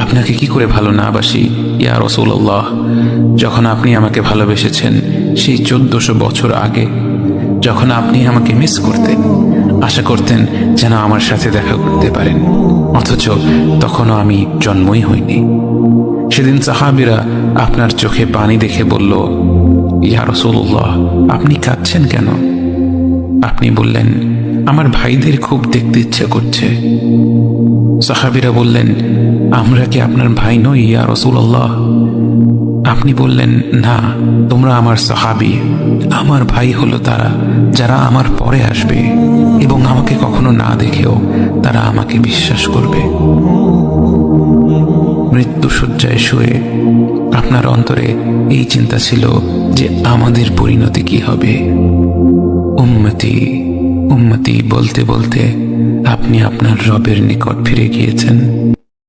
আপনাকে কি করে ভালো না বাসি ইয়া রাসূলুল্লাহ। যখন আপনি আমাকে ভালোবেসেছেন সেই 1400 বছর আগে, যখন আপনি আমাকে মিস করতেন, আশা করতেন যেন আমার সাথে দেখা করতে পারেন, অথচ তখনও আমি জন্মই হইনি। সেদিন সাহাবীরা আপনার চোখে পানি দেখে বলল, ইয়া রাসূলুল্লাহ, আপনি কাঁদছেন কেন? আপনি বললেন, আমার ভাইদের খুব দেখতে ইচ্ছা করছে। সাহাবীরা বললেন, আমরা কি আপনার ভাই নই ইয়া রাসূলুল্লাহ? আপনি বললেন, না, তোমরা আমার সাহাবী। আমার ভাই হলো তারা যারা আমার পরে আসবে এবং আমাকে কখনো না দেখেও তারা আমাকে বিশ্বাস করবে। মৃত্যুশয্যায় শুয়ে আপনার অন্তরে এই চিন্তা ছিল যে আমাদের পরিণতি কি হবে। উম্মতি উম্মতি বলতে বলতে আপনি আপনার রবের নিকট ফিরে গিয়েছেন।